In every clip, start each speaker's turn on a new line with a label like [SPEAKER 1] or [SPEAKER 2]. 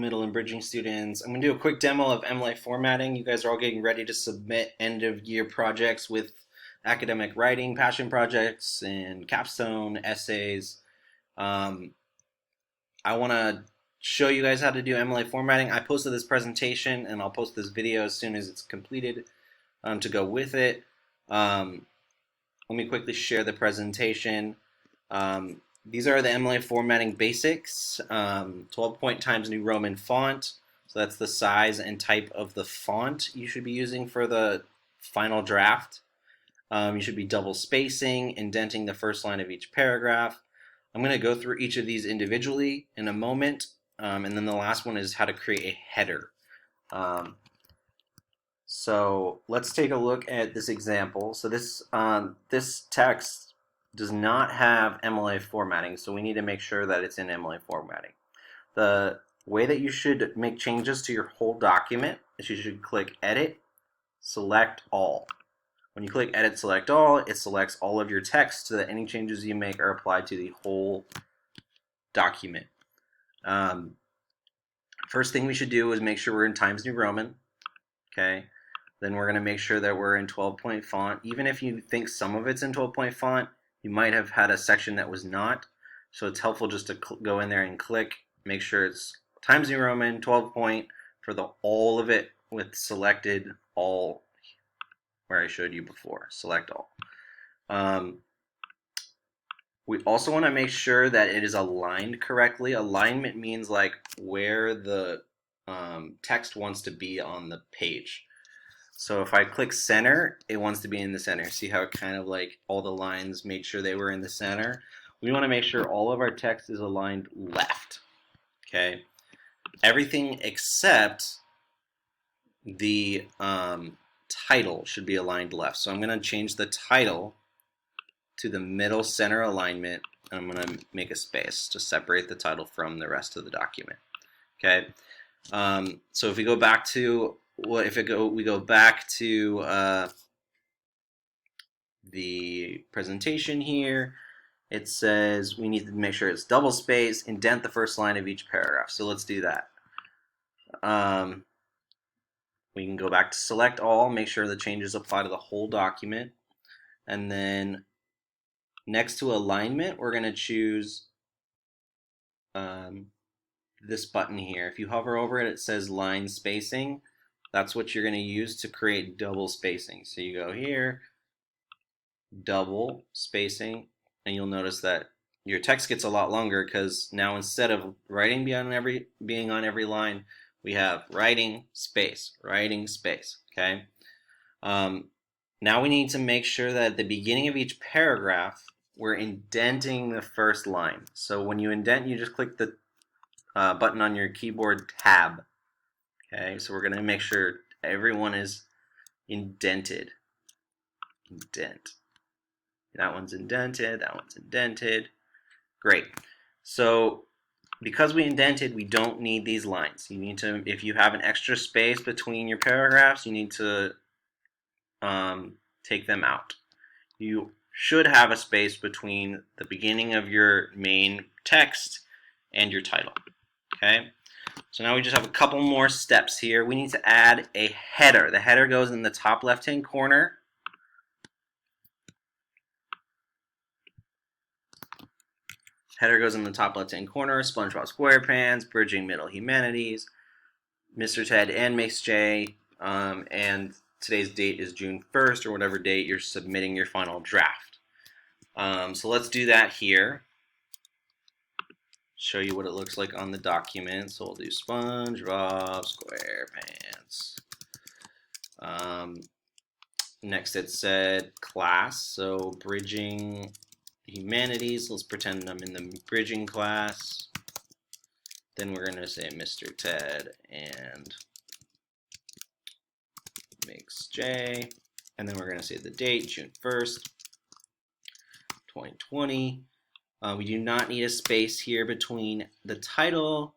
[SPEAKER 1] middle, and bridging students. I'm going to do a quick demo of MLA formatting. You guys are all getting ready to submit end of year projects with academic writing, passion projects, and capstone essays. I want to show you guys how to do MLA formatting. I posted this presentation and I'll post this video as soon as it's completed to go with it. Let me quickly share the presentation. These are the MLA formatting basics. 12-point Times New Roman font. So that's the size and type of the font you should be using for the final draft. You should be double spacing, indenting the first line of each paragraph. I'm going to go through each of these individually in a moment. And then the last one is how to create a header. So let's take a look at this example. So this text does not have MLA formatting, so we need to make sure that it's in MLA formatting. The way that you should make changes to your whole document is you should click Edit, Select All. When you click Edit, Select All, it selects all of your text so that any changes you make are applied to the whole document. First thing we should do is make sure we're in Times New Roman. Okay. Then we're going to make sure that we're in 12-point font. Even if you think some of it's in 12-point font, you might have had a section that was not. So it's helpful just to go in there and click, make sure it's Times New Roman, 12-point for all of it with selected all where I showed you before. Select all. We also want to make sure that it is aligned correctly. Alignment means like where the text wants to be on the page. So if I click center, it wants to be in the center. See how it kind of like all the lines made sure they were in the center? We want to make sure all of our text is aligned left. Okay. Everything except the title should be aligned left. So I'm going to change the title to the middle center alignment, and I'm going to make a space to separate the title from the rest of the document. Okay. So if we go back to we go back to the presentation here, it says we need to make sure it's double space, indent the first line of each paragraph. So let's do that. We can go back to select all, make sure the changes apply to the whole document, and then next to alignment, we're going to choose this button here. If you hover over it, it says line spacing. That's what you're going to use to create double spacing. So you go here, double spacing, and you'll notice that your text gets a lot longer because now instead of writing being on every line, we have writing space, okay? Now we need to make sure that at the beginning of each paragraph, we're indenting the first line. So when you indent, you just click the button on your keyboard, Tab. Okay, so we're going to make sure everyone is indented. Indent. That one's indented, that one's indented. Great. So because we indented, we don't need these lines. You need to, if you have an extra space between your paragraphs, you need to take them out. You should have a space between the beginning of your main text and your title. Okay? So now we just have a couple more steps here. We need to add a header. The header goes in the top left-hand corner. Header goes in the top left-hand corner. SpongeBob SquarePants, Bridging Middle Humanities, Mr. Ted and Miss J, and today's date is June 1st or whatever date you're submitting your final draft. So let's do that here. Show you what it looks like on the document. So we'll do SpongeBob SquarePants. Next it said class, so Bridging Humanities. Let's pretend I'm in the bridging class. Then we're going to say Mr. Ted and Mix J. And then we're going to say the date, June 1st, 2020. We do not need a space here between the title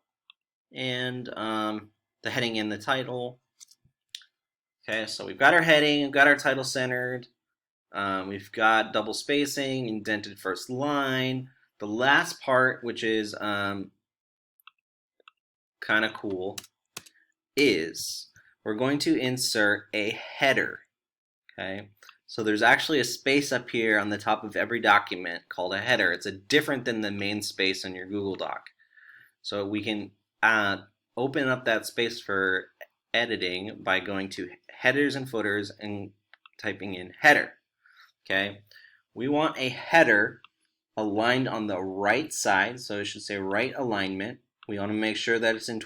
[SPEAKER 1] and the heading and the title. Okay, so we've got our heading, we've got our title centered, we've got double spacing, indented first line. The last part, which is kind kind of cool is we're going to insert a header. Okay, so there's actually a space up here on the top of every document called a header. It's different than the main space on your Google Doc. So we can open up that space for editing by going to headers and footers and typing in header. Okay, we want a header aligned on the right side, so it should say right alignment. We want to make sure that it's in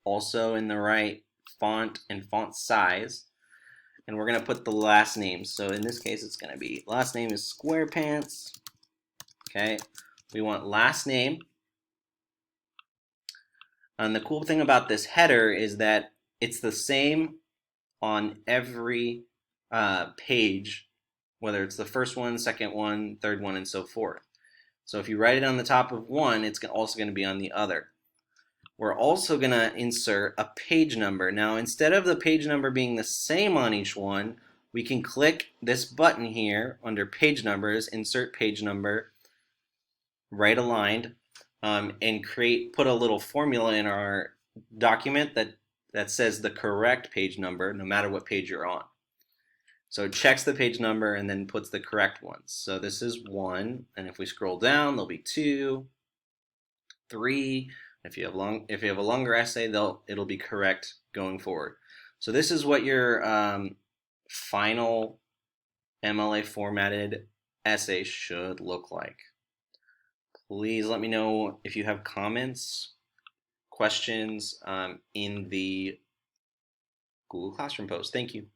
[SPEAKER 1] also in the right font and font size. And we're going to put the last name. So in this case, it's going to be last name is SquarePants. Okay, we want last name. And the cool thing about this header is that it's the same on every page, whether it's the first one, second one, third one, and so forth. So if you write it on the top of one, it's also going to be on the other. We're also going to insert a page number. Now, instead of the page number being the same on each one, we can click this button here under page numbers, insert page number, right aligned, and put a little formula in our document that says the correct page number no matter what page you're on. So it checks the page number and then puts the correct ones. So this is 1, and if we scroll down, there'll be 2, 3. If you have a longer essay, it'll be correct going forward. So this is what your final MLA formatted essay should look like. Please let me know if you have comments, questions in the Google Classroom post. Thank you.